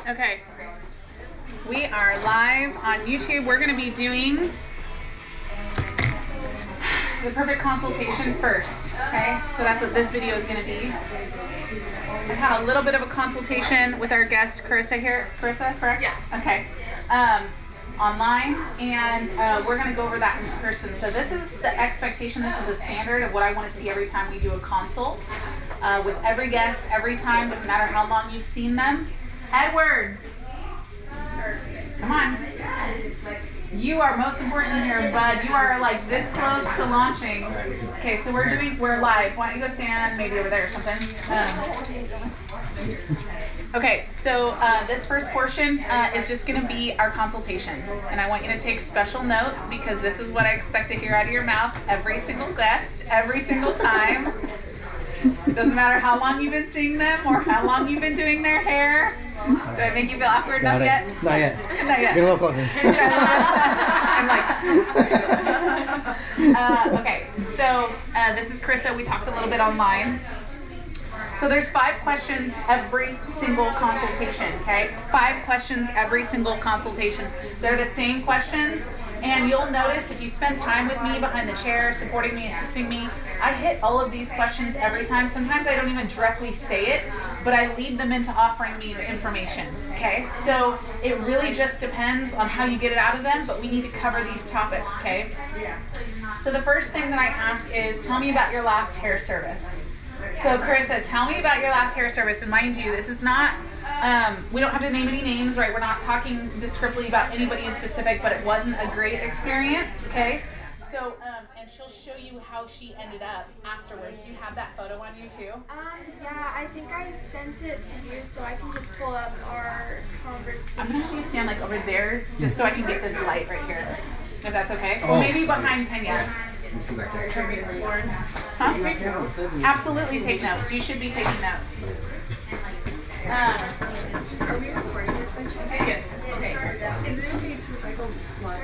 Okay, we are live on YouTube. We're going to be doing the perfect consultation first, okay? So that's what this video is going to be. I had a little bit of a consultation with our guest, Carissa here. It's Carissa, correct? Yeah. Okay. Online, and we're going to go over that in person. So this is the expectation, this is the standard of what I want to see every time we do a consult. With every guest, every time, doesn't matter how long you've seen them. Edward, come on. You are most important in here, bud. You are like this close to launching. Okay, so we're live. Why don't you go stand maybe over there or something? Okay, so this first portion is just going to be our consultation. And I want you to take special note because this is what I expect to hear out of your mouth every single guest, every single time. It doesn't matter how long you've been seeing them or how long you've been doing their hair. Do I make you feel awkward enough yet? Not yet. Not yet. Get a little closer. I'm like, okay, so this is Carissa. We talked a little bit online. So there's 5 questions every single consultation, okay? 5 questions every single consultation. They're the same questions, and you'll notice if you spend time with me behind the chair, supporting me, assisting me, I hit all of these questions every time. Sometimes I don't even directly say it, but I lead them into offering me the information, okay? So it really just depends on how you get it out of them, but we need to cover these topics, okay? So the first thing that I ask is, tell me about your last hair service. So Carissa, tell me about your last hair service, and mind you, this is not, we don't have to name any names, right? We're not talking descriptively about anybody in specific, but it wasn't a great experience, okay? So, and she'll show you how she ended up afterwards. Do you have that photo on you too? Yeah, I think I sent it to you, so I can just pull up our conversation. I'm gonna have you stand like over there, just so I can get this light right here, if that's okay. Or maybe behind Kenya. Huh? Absolutely take notes. You should be taking notes. Are we recording this by chance? Yes. Okay. Is it okay to cycle lunch?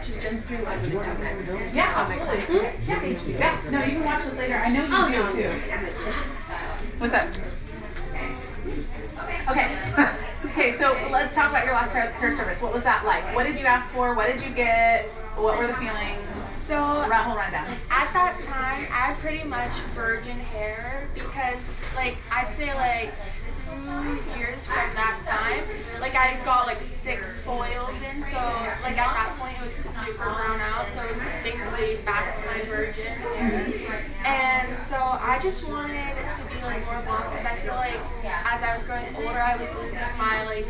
Just jump through like the time? Yeah, absolutely. Yeah. No, you can watch this later. I know you do too. What's up? Okay. Okay, so let's talk about your last hair service. What was that like? What did you ask for? What did you get? What were the feelings? So Whole rundown. at that time, I had pretty much virgin hair because, like, I'd say like 2 years from that time, like I got like 6 foils in, so like at that point it was super brown out, so it was basically back to my virgin hair. And so I just wanted it to be like more blonde because I feel like as I was growing older, I was losing my like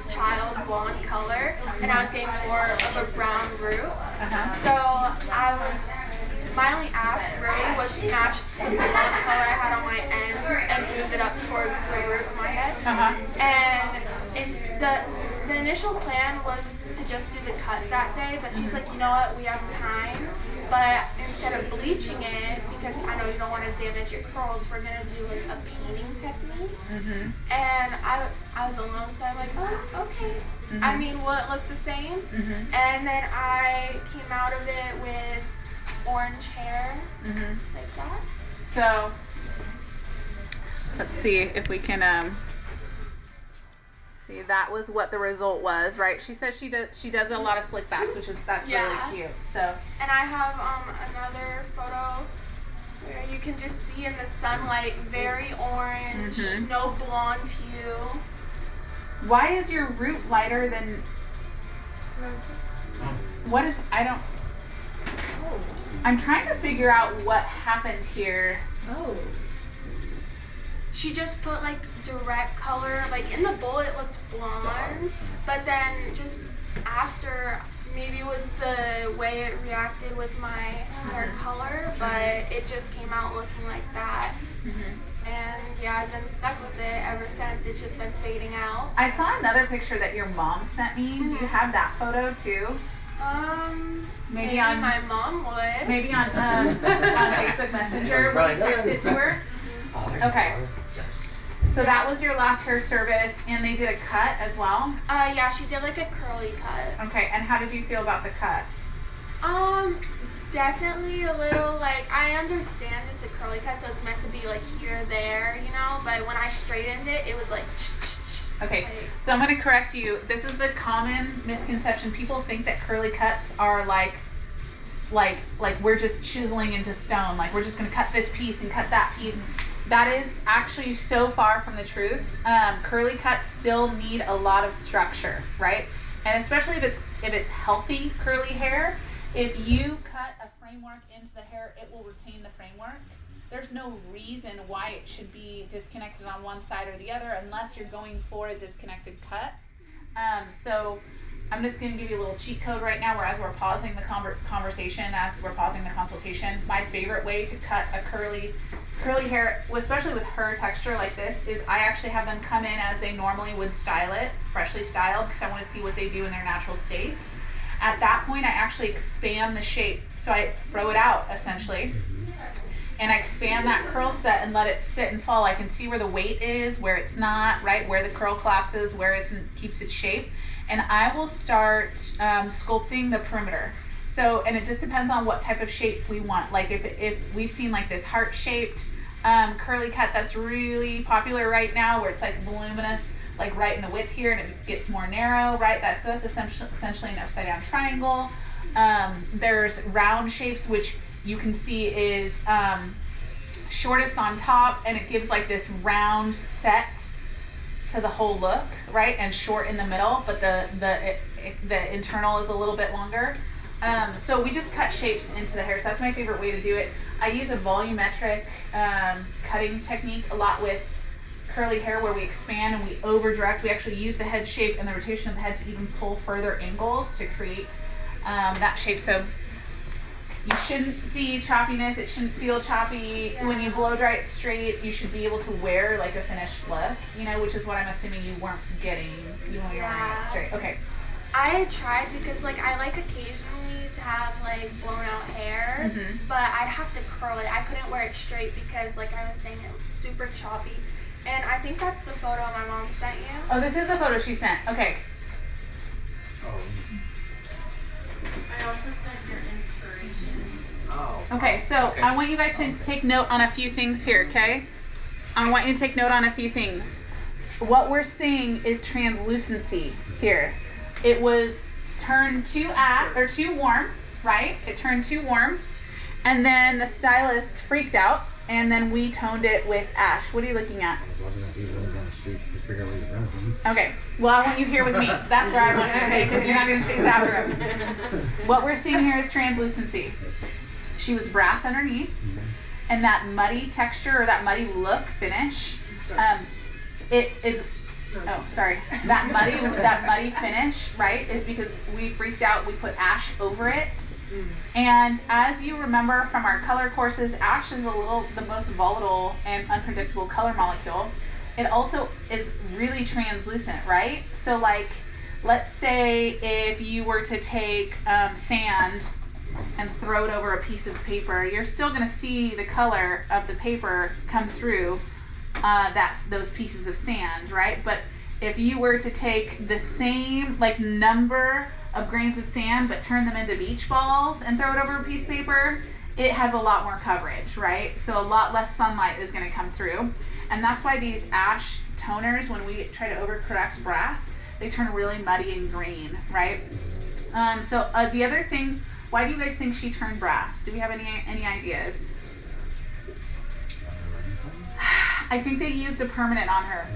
child blonde color, and I was getting more of a brown root. So my only ask really was to match the blonde color I had on my ends and move it up towards the root of my head. And it's the initial plan was to just do the cut that day, but she's like, you know what, we have time, but instead of bleaching it, because I know you don't want to damage your curls, we're gonna do like a painting technique. And I was alone, so I'm like, oh, okay. I mean, will it look the same? And then I came out of it with orange hair, like that. So let's see if we can see. That was what the result was, right? She says she does a lot of slick backs, that's really cute. So, and I have another photo where you can just see in the sunlight, very orange, no blonde hue. Why is your root lighter than? What is? I'm trying to figure out what happened here. Oh. She just put like direct color, like in the bowl it looked blonde, but then just after, maybe it was the way it reacted with my hair color, but it just came out looking like that. And yeah, I've been stuck with it ever since. It's just been fading out. I saw another picture that your mom sent me. Do you have that photo too? Maybe on my mom would. Maybe on Facebook Messenger. Will you text it to her? Okay. So that was your last hair service, and they did a cut as well? Yeah, she did like a curly cut. Okay, and how did you feel about the cut? Definitely a little, like, I understand it's a curly cut, so it's meant to be like here, there, you know, but when I straightened it, it was like Okay, so I'm going to correct you. This is the common misconception. People think that curly cuts are like we're just chiseling into stone. Like we're just going to cut this piece and cut that piece. That is actually so far from the truth. Curly cuts still need a lot of structure, right? And especially if it's healthy curly hair, if you cut a framework into the hair, it will retain the framework. There's no reason why it should be disconnected on one side or the other unless you're going for a disconnected cut. So I'm just going to give you a little cheat code right now, where as we're pausing the conversation, as we're pausing the consultation, my favorite way to cut a curly hair, especially with her texture like this, is I actually have them come in as they normally would style it, freshly styled, because I want to see what they do in their natural state. At that point, I actually expand the shape. So I throw it out, essentially, and I expand that curl set and let it sit and fall. I can see where the weight is, where it's not, right, where the curl collapses, where it keeps its shape. And I will start sculpting the perimeter. So, and it just depends on what type of shape we want. Like if we've seen like this heart-shaped curly cut that's really popular right now, where it's like voluminous, like right in the width here, and it gets more narrow, right? So that's essentially an upside-down triangle. There's round shapes, which you can see is shortest on top, and it gives like this round set to the whole look, right? And short in the middle, but the internal is a little bit longer. So we just cut shapes into the hair. So that's my favorite way to do it. I use a volumetric cutting technique a lot with curly hair, where we expand and we over direct. We actually use the head shape and the rotation of the head to even pull further angles to create that shape. So you shouldn't see choppiness. It shouldn't feel choppy. When you blow dry it straight, you should be able to wear like a finished look, you know, which is what I'm assuming you weren't getting when you were wearing it straight. Okay. I tried because like I like occasionally to have like blown out hair, but I'd have to curl it. I couldn't wear it straight because like I was saying, it was super choppy. And I think that's the photo my mom sent you. Oh, this is the photo she sent. Okay. I also sent your inspiration. Oh. Okay, so I want you guys to take note on a few things here, okay? I want you to take note on a few things. What we're seeing is translucency here. It was turned too warm, right? It turned too warm, and then the stylist freaked out, and then we toned it with ash. What are you looking at? Okay, well, I want you here with me. That's where I want you, okay? Because you're not going to chase after him. What we're seeing here is translucency. She was brass underneath, and that muddy texture, or that muddy look finish, that muddy finish, right, is because we freaked out. We put ash over it. And as you remember from our color courses, ash is the most volatile and unpredictable color molecule. It also is really translucent, right? So like, let's say if you were to take sand and throw it over a piece of paper, you're still going to see the color of the paper come through those pieces of sand, right? But if you were to take the same like number of grains of sand but turn them into beach balls and throw it over a piece of paper, it has a lot more coverage, right? So a lot less sunlight is going to come through. And that's why these ash toners, when we try to overcorrect brass, they turn really muddy and green, right? The other thing, why do you guys think she turned brass? Do we have any ideas? I think they used a permanent on her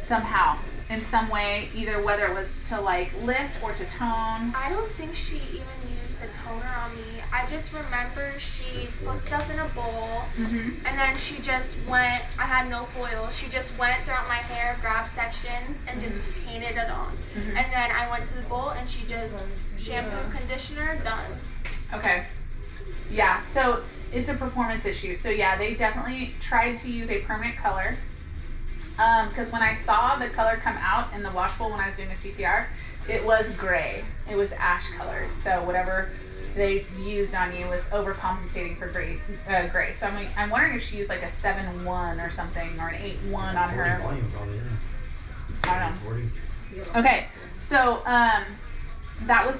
somehow, in some way, either whether it was to like lift or to tone. I don't think she even used a toner on me. I just remember she put stuff in a bowl, and then she just went, I had no foil, she just went throughout my hair, grabbed sections, and just painted it on. And then I went to the bowl and she just shampoo, conditioner, done. Okay. Yeah, so it's a performance issue. So yeah, they definitely tried to use a permanent color. Because when I saw the color come out in the wash bowl when I was doing a CPR, it was gray. It was ash colored. So whatever they used on you was overcompensating for gray. So I'm wondering if she used like a 7-1 or something, or an 8-1 on her. I don't know. Okay, so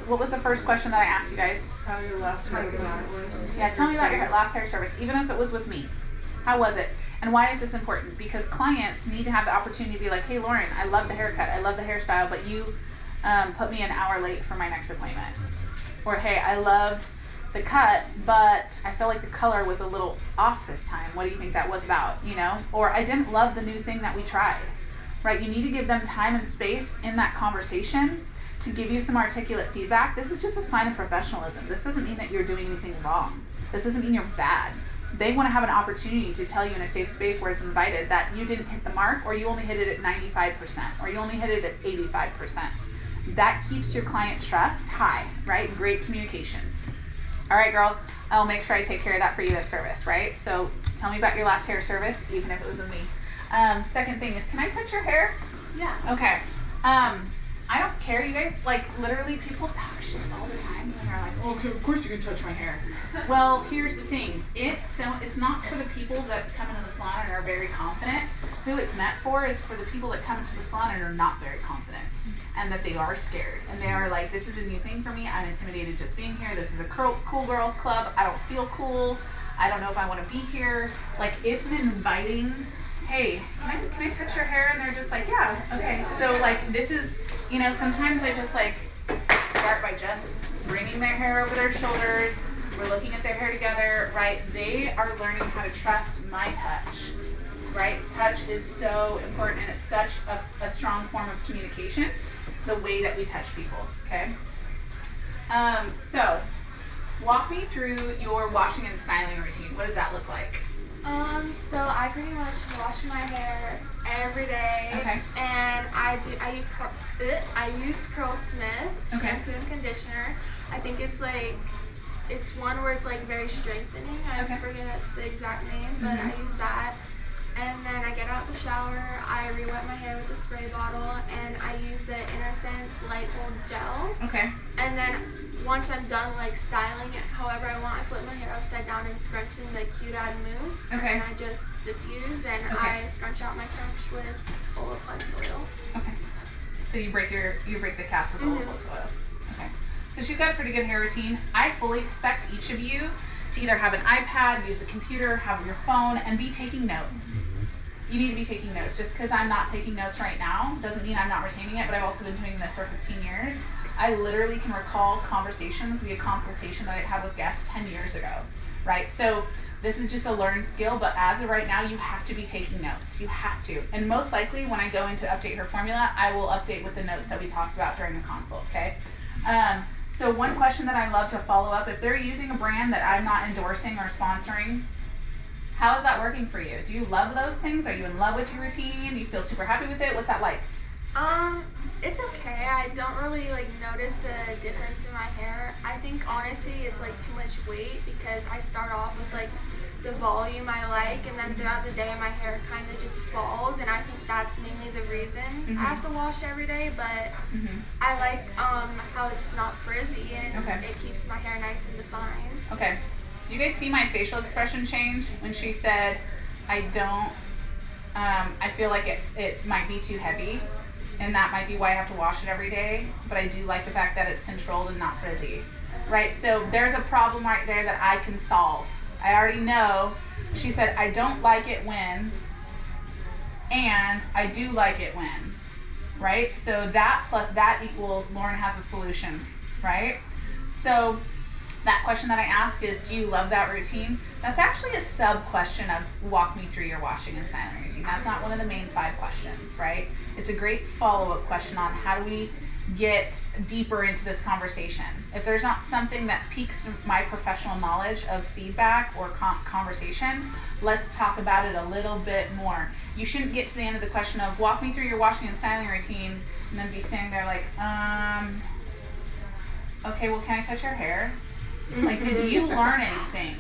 what was the first question that I asked you guys? How your last hair service. Yeah, tell me about your last hair service, even if it was with me. How was it? And why is this important? Because clients need to have the opportunity to be like, hey Lauren, I love the haircut, I love the hairstyle, but you put me an hour late for my next appointment. Or hey, I loved the cut, but I feel like the color was a little off this time. What do you think that was about, you know? Or I didn't love the new thing that we tried, right? You need to give them time and space in that conversation to give you some articulate feedback. This is just a sign of professionalism. This doesn't mean that you're doing anything wrong. This doesn't mean you're bad. They want to have an opportunity to tell you in a safe space where it's invited that you didn't hit the mark, or you only hit it at 95%, or you only hit it at 85%. That keeps your client trust high, right? Great communication. All right, girl, I'll make sure I take care of that for you this service, right? So tell me about your last hair service, even if it was with me. Second thing is, can I touch your hair? Yeah. Okay. I don't care, you guys. Like, literally, people talk shit all the time, and they're like, "Oh, okay, of course you can touch my hair." Well, here's the thing. It's not for the people that come into the salon and are very confident. Who it's meant for is for the people that come into the salon and are not very confident, and that they are scared, and they are like, "This is a new thing for me. I'm intimidated just being here. This is a cool girls club. I don't feel cool. I don't know if I want to be here." Like, it's an inviting, hey, can I touch your hair? And they're just like, yeah, okay. So like, this is, you know, sometimes I just like start by just bringing their hair over their shoulders. We're looking at their hair together, right? They are learning how to trust my touch, right? Touch is so important, and it's such a strong form of communication, the way that we touch people, okay? So walk me through your washing and styling routine. What does that look like? So I pretty much wash my hair every day. Okay. And I use Curl Smith shampoo and conditioner. I think it's one where it's like very strengthening. I forget the exact name, but I use that. And then I get out the shower, I re-wet my hair with a spray bottle, and I use the Sense Light Hold Gel. Okay. And then once I'm done like styling it however I want, I flip my hair upside down and scrunch in the Q-Dad mousse. Okay. And I just diffuse, and I scrunch out my crunch with Olaplex oil. Okay. So you break the cast with Olaplex oil. Okay. So she's got a pretty good hair routine. I fully expect each of you to either have an iPad, use a computer, have your phone, and be taking notes. You need to be taking notes. Just because I'm not taking notes right now doesn't mean I'm not retaining it, but I've also been doing this for 15 years. I literally can recall conversations via consultation that I had with guests 10 years ago, right? So this is just a learned skill, but as of right now, you have to be taking notes. You have to. And most likely, when I go in to update her formula, I will update with the notes that we talked about during the consult, okay? So one question that I love to follow up, if they're using a brand that I'm not endorsing or sponsoring, how is that working for you? Do you love those things? Are you in love with your routine? Do you feel super happy with it? What's that like? It's okay. I don't really like notice a difference in my hair. I think honestly it's like too much weight, because I start off with like the volume I like, and then throughout the day my hair kind of just falls, and I think that's mainly the reason I have to wash every day. But I like how it's not frizzy, and it keeps my hair nice and defined. Okay. Did you guys see my facial expression change when she said, I feel like it might be too heavy, and that might be why I have to wash it every day, but I do like the fact that it's controlled and not frizzy, right? So there's a problem right there that I can solve. I already know. She said, I don't like it when, and I do like it when, right? So that plus that equals Lauren has a solution, right? So that question that I ask is, do you love that routine? That's actually a sub question of walk me through your washing and styling routine. That's not one of the main 5 questions, right? It's a great follow-up question on how do we get deeper into this conversation. If there's not something that piques my professional knowledge of feedback or conversation, let's talk about it a little bit more. You shouldn't get to the end of the question of walk me through your washing and styling routine and then be standing there like, okay, well, can I touch your hair? Like, did you learn anything?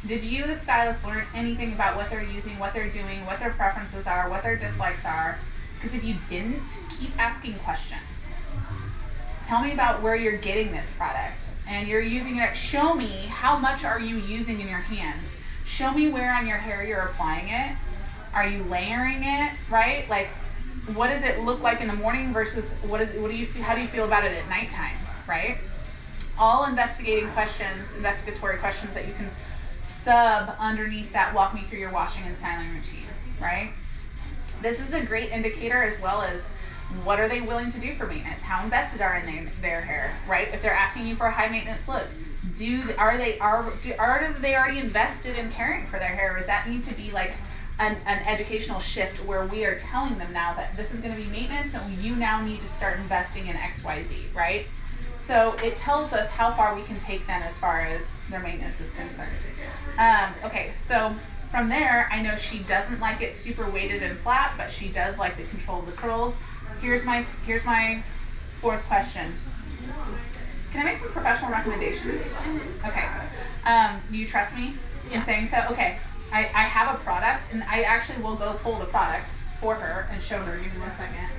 Did you, the stylist, learn anything about what they're using, what they're doing, what their preferences are, what their dislikes are? Because if you didn't, keep asking questions. Tell me about where you're getting this product and you're using it. Show me how much are you using in your hands. Show me where on your hair you're applying it. Are you layering it, right? Like, what does it look like in the morning versus how do you feel about it at nighttime, right? All investigatory questions that you can sub underneath that walk me through your washing and styling routine. right? This is a great indicator as well as what are they willing to do for maintenance? How invested are in their hair, right? If they're asking you for a high maintenance look, are they already invested in caring for their hair? Or does that need to be like an educational shift where we are telling them now that this is going to be maintenance and you now need to start investing in XYZ, right? So it tells us how far we can take them as far as their maintenance is concerned. Okay, so from there, I know she doesn't like it super weighted and flat, but she does like the control of the curls. Here's my fourth question. Can I make some professional recommendations? Okay. Do you trust me in saying so? Okay. I have a product, and I actually will go pull the product for her and show her. Give me 1 second.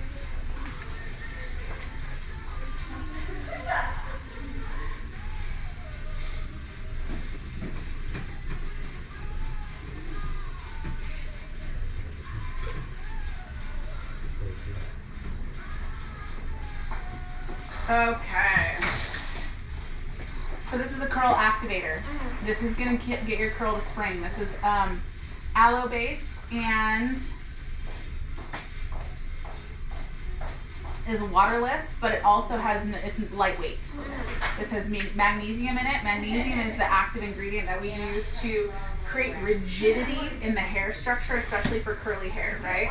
Okay. So this is a curl activator. This is going to get your curl to spring. This is aloe based and is waterless, but it also has, it's lightweight. This has magnesium in it. Magnesium is the active ingredient that we use to create rigidity in the hair structure, especially for curly hair, right?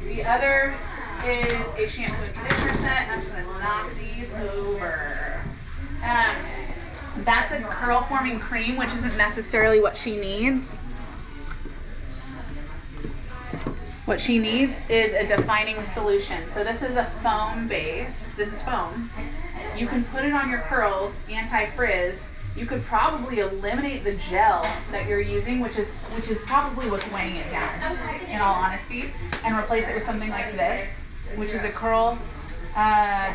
The other is a shampoo and conditioner set. I'm just going to knock these over. That's a curl forming cream, which isn't necessarily what she needs. What she needs is a defining solution. So this is a foam base. This is foam. You can put it on your curls, anti-frizz. You could probably eliminate the gel that you're using, which is probably what's weighing it down, in all honesty, and replace it with something like this, which is a curl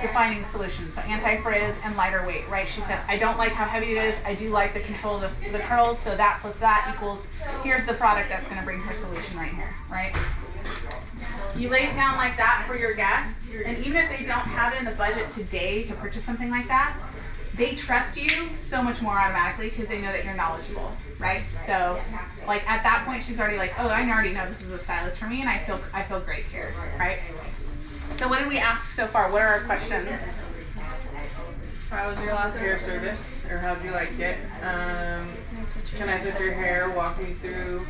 defining solution. So anti-frizz and lighter weight, right? She said, I don't like how heavy it is. I do like the control of the curls. So that plus that equals, here's the product that's going to bring her solution right here, right? You lay it down like that for your guests, and even if they don't have it in the budget today to purchase something like that, they trust you so much more automatically because they know that you're knowledgeable, right? So, like at that point, she's already like, oh, I already know this is a stylist for me, and I feel great here, right? So, what did we ask so far? What are our questions? How was your last hair service, or how'd you like it? Can I touch your hair? Walk me through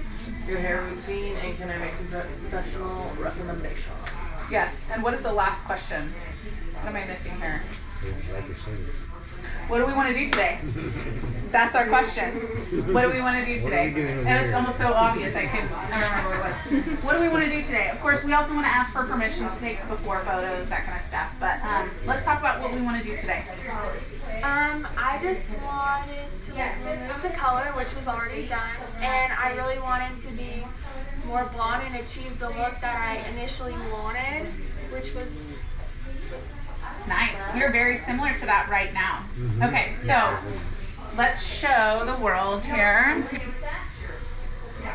your hair routine, and can I make some professional recommendations? Yes. And what is the last question? What am I missing here? What do we want to do today? That's our question. What do we want to do today? And it's almost so obvious I don't remember what it was. What do we want to do today? Of course, we also want to ask for permission to take before photos, that kind of stuff. But let's talk about what we want to do today. I just wanted to remove the color, which was already done, and I really wanted to be more blonde and achieve the look that I initially wanted, which was nice. You're very similar to that right now. Okay, so let's show the world here.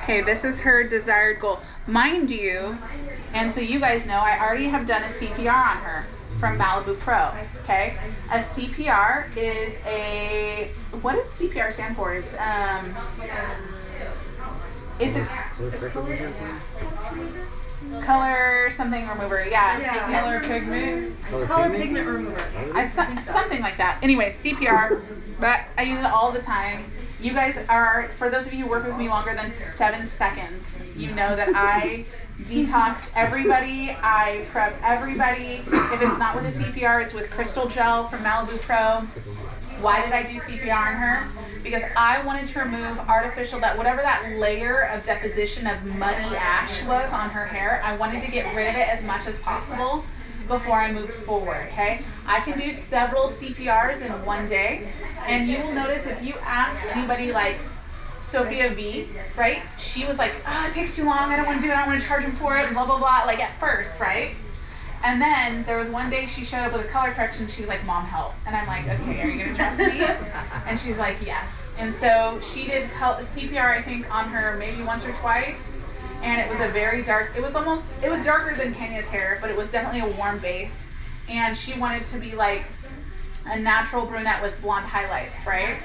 Okay, this is her desired goal. Mind you, and so you guys know, I already have done a CPR on her from Malibu Pro, okay? A CPR is a, what does CPR stand for? It's a color something remover, yeah. Color pigment? Color pigment remover. Something like that. Anyway, CPR, but I use it all the time. You guys are, for those of you who work with me longer than 7 seconds, you know that I detox everybody, I prep everybody. If it's not with a CPR, it's with crystal gel from Malibu Pro. Why did I do CPR on her? Because I wanted to remove artificial, whatever that layer of deposition of muddy ash was on her hair, I wanted to get rid of it as much as possible before I moved forward, okay? I can do several CPRs in one day, and you will notice if you ask anybody like Sophia V, right? She was like, oh, it takes too long, I don't want to do it, I don't want to charge him for it, blah, blah, blah, like at first, right? And then there was one day she showed up with a color correction, she was like, Mom, help. And I'm like, okay, are you going to trust me? And she's like, yes. And so she did CPR, I think, on her maybe once or twice. And it was a very dark, it was darker than Kenya's hair, but it was definitely a warm base. And she wanted to be like a natural brunette with blonde highlights, right?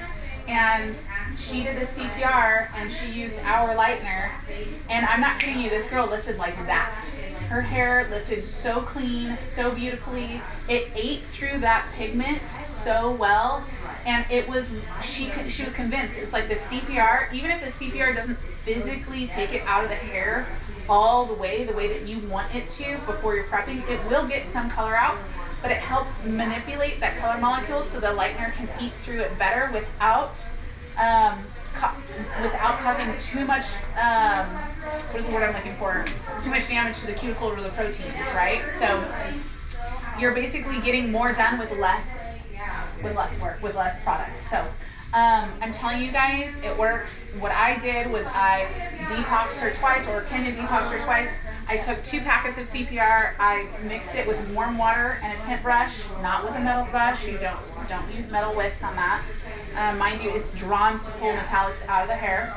and she did the CPR and she used our lightener, and I'm not kidding you, this girl lifted like that. Her hair lifted so clean, so beautifully. It ate through that pigment so well, and it was, she was convinced it's like the CPR, even if the CPR doesn't physically take it out of the hair all the way that you want it to before you're prepping, it will get some color out, but it helps manipulate that color molecule so the lightener can eat through it better without without causing too much, what is the word I'm looking for? Too much damage to the cuticle or the proteins, right? So you're basically getting more done with less work, with less product. So I'm telling you guys, it works. What I did was I detoxed her twice, or Kenya detoxed her twice. I took 2 packets of CPR, I mixed it with warm water and a tint brush, not with a metal brush. You don't use metal whisk on that. Mind you, it's drawn to pull metallics out of the hair.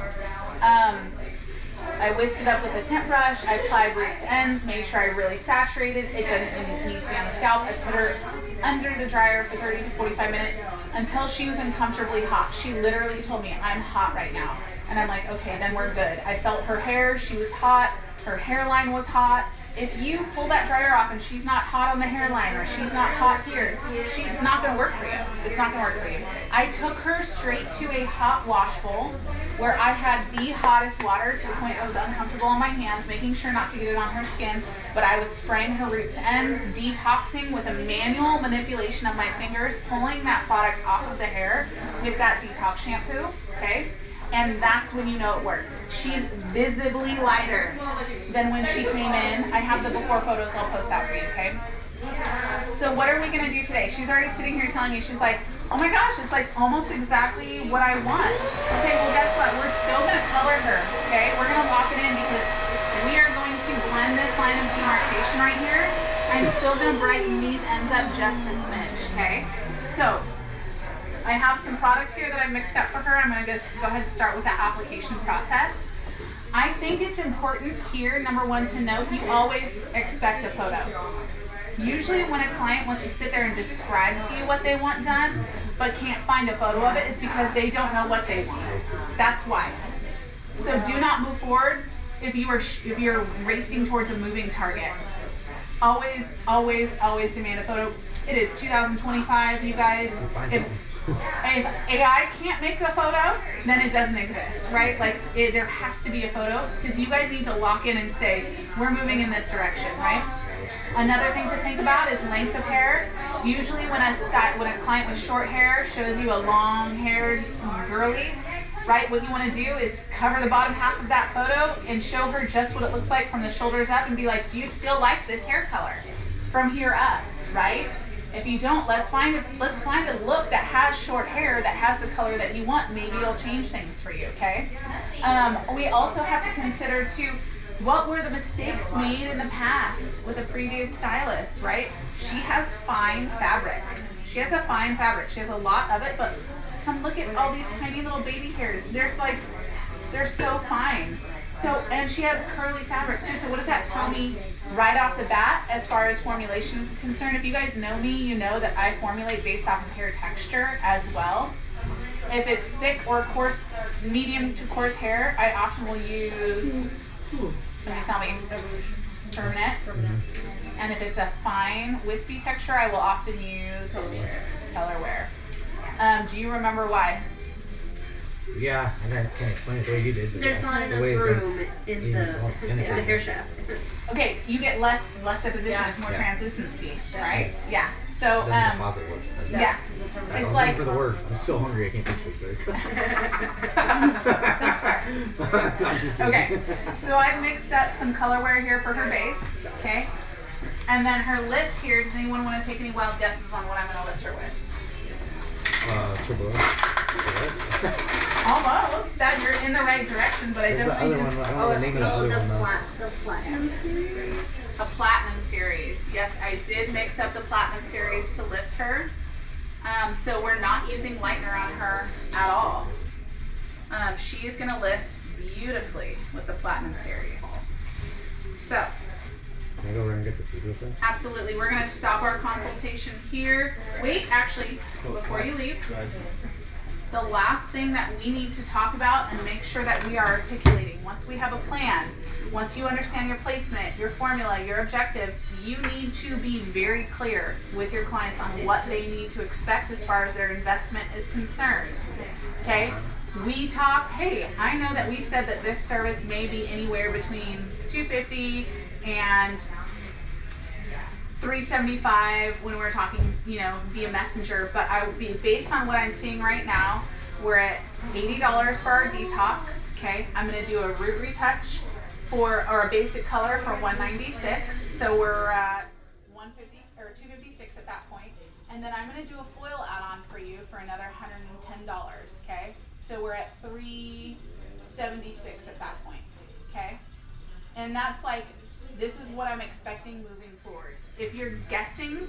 I whisked it up with a tint brush, I applied roots to ends, made sure I really saturated. It doesn't need to be on the scalp. I put her under the dryer for 30 to 45 minutes until she was uncomfortably hot. She literally told me, I'm hot right now. And I'm like, okay, then we're good. I felt her hair, she was hot, her hairline was hot. If you pull that dryer off and she's not hot on the hairline or she's not hot here, it's not going to work for you. It's not going to work for you. I took her straight to a hot wash bowl where I had the hottest water to the point I was uncomfortable on my hands, making sure not to get it on her skin, but I was spraying her roots to ends, detoxing with a manual manipulation of my fingers, pulling that product off of the hair with that detox shampoo, okay? And that's when you know it works. She's visibly lighter than when she came in. I have the before photos, I'll post that for you, okay? So what are we gonna do today? She's already sitting here telling me, she's like, oh my gosh, it's like almost exactly what I want. Okay, well guess what? We're still gonna color her, okay? We're gonna lock it in because we are going to blend this line of demarcation right here. I'm still gonna brighten these ends up just a smidge, okay? So, I have some products here that I've mixed up for her. I'm going to just go ahead and start with that application process. I think it's important here, number one, to note you always expect a photo. Usually when a client wants to sit there and describe to you what they want done, but can't find a photo of it, is because they don't know what they want. That's why. So do not move forward if you're racing towards a moving target. Always, always, always demand a photo. It is 2025, you guys. If I can't make a photo, then it doesn't exist, right? Like, there has to be a photo, because you guys need to lock in and say, we're moving in this direction, right? Another thing to think about is length of hair. Usually when a client with short hair shows you a long-haired girly, right, what you want to do is cover the bottom half of that photo and show her just what it looks like from the shoulders up and be like, do you still like this hair color from here up, right? If you don't, let's find a look that has short hair, that has the color that you want. Maybe it'll change things for you, okay? We also have to consider too, what were the mistakes made in the past with a previous stylist, right? She has fine fabric. She has a fine fabric. She has a lot of it, but come look at all these tiny little baby hairs. They're so fine. So, and she has curly fabric too, so what does that tell me right off the bat as far as formulation is concerned? If you guys know me, you know that I formulate based off of hair texture as well. If it's thick or coarse, medium to coarse hair, I often will use, somebody tell me, permanent. And if it's a fine, wispy texture, I will often use colorwear. Do you remember why? Yeah, and I can't explain it the way you did. There's not enough room in the hair shaft. Okay, you get less deposition, it's more translucency, right? Yeah. So yeah, it's like for the word. I'm so hungry I can't think straight. That's fair. Okay, so I've mixed up some colorwear here for her base. Okay, and then her lift here. Does anyone want to take any wild guesses on what I'm going to lift her with? Almost. That you're in the right direction, but I definitely didn't. I don't know the name of the other one. The platinum series. A platinum series. Yes, I did mix up the platinum series to lift her. So we're not using lightener on her at all. She is going to lift beautifully with the platinum series. So. Can I go over and get the food real fast? Absolutely. We're going to stop our consultation here. Wait, actually, before you leave. the last thing that we need to talk about and make sure that we are articulating, once we have a plan, once you understand your placement, your formula, your objectives, you need to be very clear with your clients on what they need to expect as far as their investment is concerned. Okay? We talked, hey, I know that we said that this service may be anywhere between $250 and $375 when we're talking, you know, via messenger, but I would be based on what I'm seeing right now, we're at $80 for our detox. Okay, I'm going to do a root retouch or a basic color for $196, so we're at $150 or $256 at that point, and then I'm going to do a foil add-on for you for another $110. Okay, so we're at $376 at that point. Okay, and that's like, this is what I'm expecting moving forward. If you're guessing,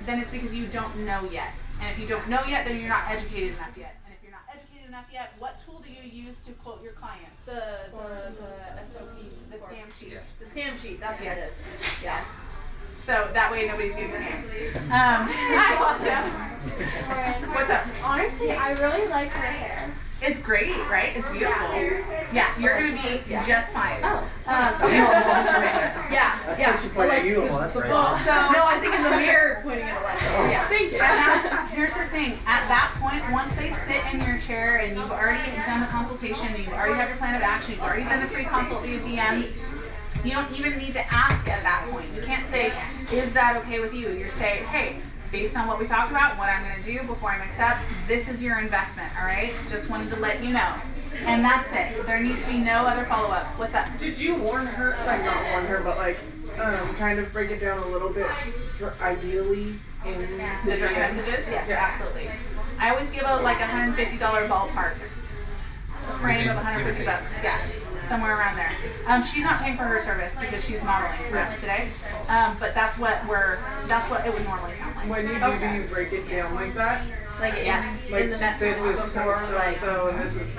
then it's because you don't know yet. And if you don't know yet, then you're not educated enough yet. And if you're not educated enough yet, what tool do you use to quote your clients? The SOP. The scam sheet. Yeah. The scam sheet, that's what it is. Yes. So that way nobody's getting scammed. What's up? Honestly, I really like her hair. It's great, right? It's beautiful. Yeah, you're gonna be just fine. Oh. Yeah. She pointed at you. Well, that's right. Well, so No, I think in the mirror pointing at Alexa. yeah. Thank you. And here's the thing. At that point, once they sit in your chair and you've already done the consultation, and you already have your plan of action, you've already done the pre-consult via DM, you don't even need to ask at that point. You can't say, is that okay with you? You're saying, hey, based on what we talked about, what I'm going to do before I accept, this is your investment, all right? Just wanted to let you know. And that's it. There needs to be no other follow-up. What's up? Did you warn her, like not warn her, but like kind of break it down a little bit for ideally in The direct messages? Yes, absolutely. I always give a like $150 ballpark. A frame of $150 bucks. Yeah, somewhere around there. She's not paying for her service because she's modeling for us today. But that's what it would normally sound like. When you do you break it down like that? Like Yes. Like in the message this is before, like. so and this is